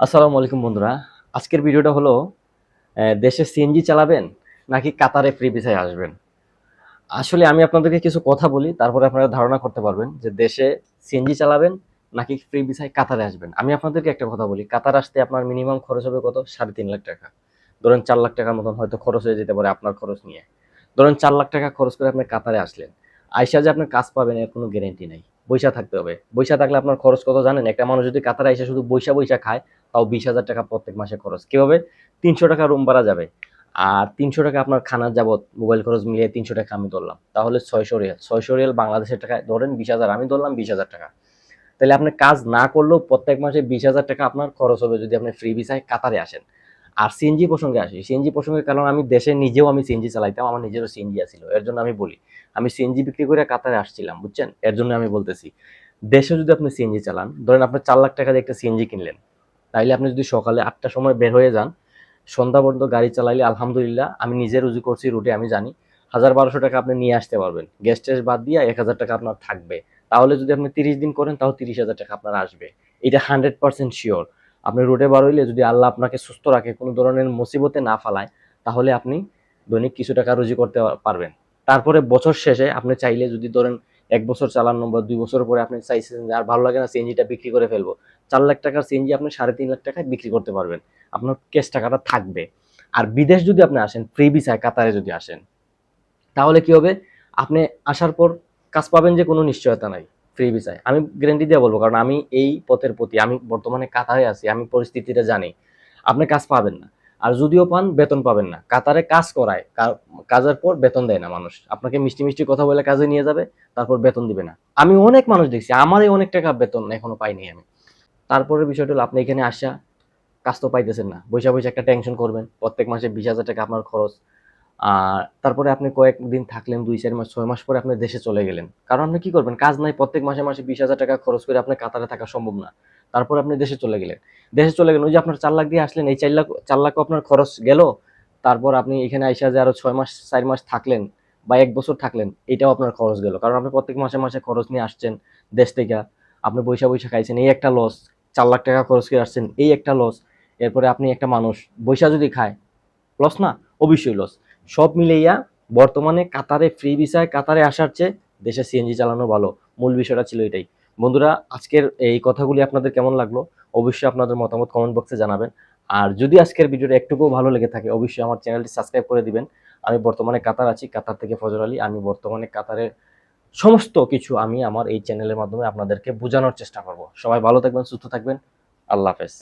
আসসালামু আলাইকুম বন্ধুরা। আজকের ভিডিওটা হলো দেশে সিএনজি চালাবেন নাকি কাতারে ফ্রি ভিসায় আসবেন? আসলে আমি আপনাদেরকে কিছু কথা বলি, তারপরে আপনারা ধারণা করতে পারবেন যে দেশে সিএনজি চালাবেন নাকি ফ্রি ভিসায় কাতারে আসবেন। আমি আপনাদেরকে একটা কথা বলি, কাতার আসতে আপনার মিনিমাম খরচ হবে কত? ৩.৫ লাখ টাকা। ধরেন ৪ লাখ টাকার মতন হয়তো খরচ হয়ে যেতে পারে আপনার খরচ নিয়ে। ধরেন ৪ লাখ টাকা খরচ করে আপনি কাতারে আসলেন। আইসা যে আপনি কাজ পাবেন এর কোনো গ্যারান্টি নাই। বইসা থাকতে হবে। বইসা থাকলে আপনার খরচ কত জানেন? একটা মানুষ যদি কাতারে আইসা শুধু বইসা খায়, তাও ২০,০০০ টাকা প্রত্যেক মাসে খরচ। কিভাবে? ৩০০ টাকা রুম ভাড়া যাবে। আর ৩০০ টাকা আপনার খানার যাবত মোবাইল খরচ মিলিয়ে ৩০০ টাকা আমি ধরলাম। তাহলে ৬০০ রিয়াল। ৬০০ রিয়াল বাংলাদেশের টাকায় ধরেন ২০,০০০, আমি ধরলাম ২০,০০০ টাকা। তাহলে আপনি কাজ না করলেও প্রত্যেক মাসে ২০,০০০ টাকা আপনার খরচ হবে যদি আপনি ফ্রি ভিসায় কাতারে আসেন। আর সিএনজি প্রসঙ্গে আসি। সিএনজি প্রসঙ্গে, কারণ আমি দেশে নিজেও আমি সিএনজি চালাইতাম। আমার নিজেরও সিএনজি আছিল। এর জন্য আমি বলি। আমি সিএনজি বিক্রি করে কাতারে আসছিলাম, বুঝছেন? এর জন্য আমি বলতেছি। দেশে যদি আপনি সিএনজি চালান, ধরেন আপনি ৪ লাখ টাকা দিয়ে একটা সিএনজি কিনলেন। তাইলে আপনি যদি সকালে ৮টার সময় বের হয়ে যান, সন্ধ্যা পর্যন্ত গাড়ি চালাইলে আলহামদুলিল্লাহ আমি নিজে রুজু করছি রুটে, আমি জানি ১,০০০-১,২০০ টাকা আপনি নিয়ে আসতে পারবেন। গ্যাস ট্যাস বাদ দিয়ে ১,০০০ টাকা আপনার থাকবে। তাহলে যদি আপনি ৩০ দিন করেন তাও ৩০,০০০ টাকা আপনার আসবে। এটা 100% শিওর। আপনি রুটে বার হইলে যদি আল্লাহ আপনাকে সুস্থ রাখে, কোনো ধরনের মুসিবতে না ফালায়, তাহলে আপনি দৈনিক কিছু টাকা রুজি করতে পারবেন। তারপরে বছর শেষে আপনি চাইলে যদি ধরেন ১ বছর চালানো বা ২ বছর পরে আপনি চাইছেন যে আর ভালো লাগে না, সিএনজিটা বিক্রি করে ফেলবো। ৪ লাখ টাকার সিএনজি আপনি ৩.৫ লাখ টাকায় বিক্রি করতে পারবেন। আপনার ক্যাশ টাকাটা থাকবে। আর বিদেশ যদি আপনি আসেন ফ্রি ভিসায় কাতারে যদি আসেন, তাহলে কি হবে? আপনি আসার পর কাজ পাবেন যে কোনো নিশ্চয়তা নাই ফ্রি ভিসায়। আমি গ্যারান্টি দিয়ে বলবো, কারণ আমি এই পথের প্রতি, আমি বর্তমানে কাতারে আছি, আমি পরিস্থিতিটা জানি। আপনি কাজ পাবেন না। আর যদিও পান বেতন পাবেন না। কাতারে কাজ করায়, কাজের পর বেতন দেয় না মানুষ। আপনাকে মিষ্টি কথা বলে কাজে নিয়ে যাবে, তারপর বেতন দিবে না। আমি অনেক মানুষ দেখছি, আমারই অনেক টাকা বেতন এখনো পাইনি আমি। তারপরের বিষয়টা হলো আপনি এখানে আসা কাজ তো পাইতেছেন না, বৈশা একটা টেনশন করবেন, প্রত্যেক মাসে ২০,০০০ টাকা আপনার খরচ। আর তারপরে আপনি কয়েকদিন থাকলেন, ২-৪ মাস, ৬ মাস পরে আপনি দেশে চলে গেলেন। কারণ আপনি কি করবেন? কাজ নাই, প্রত্যেক মাসে ২০,০০০ টাকা খরচ করে আপনার কাতারে থাকা সম্ভব না। তারপর আপনি দেশে চলে গেলেন। দেশে চলে গেলেন, ওই যে আপনার ৪ লাখ দিয়ে আসলেন, এই ৪ লাখও আপনার খরচ গেল। তারপর আপনি এখানে আইসা যে আরো ৬ মাস, ৪ মাস থাকলেন বা ১ বছর থাকলেন, এটাও আপনার খরচ গেল। কারণ আপনি প্রত্যেক মাসে খরচ নিয়ে আসছেন দেশ থেকে। আপনি বইসা খাইছেন, এই একটা লস। ৪ লাখ টাকা খরচ করে আসছেন, এই একটা লস। এরপরে আপনি একটা মানুষ বইসা যদি খায়, লস না? অবশ্যই লস। সব মিলাইয়া বর্তমানে কাতারে ফ্রি ভিসায় কাতারে আসার চেয়ে দেশে সিএনজি চালানো ভালো। মূল বিষয়টা ছিল এটাই। বন্ধুরা, আজকের এই কথাগুলি আপনাদের কেমন লাগলো? অবশ্যই আপনাদের মতামত কমেন্ট বক্সে জানাবেন। আর যদি আজকের ভিডিওটা একটুকুও ভালো লেগে থাকে, অবশ্যই আমার চ্যানেলটি সাবস্ক্রাইব করে দিবেন। আমি বর্তমানে কাতার আছি, কাতার থেকে ফজর আলী। আমি বর্তমানে কাতারের সমস্ত কিছু আমি আমার এই চ্যানেলের মাধ্যমে আপনাদেরকে বোঝানোর চেষ্টা করব। সবাই ভালো থাকবেন, সুস্থ থাকবেন। আল্লাহ হাফেজ।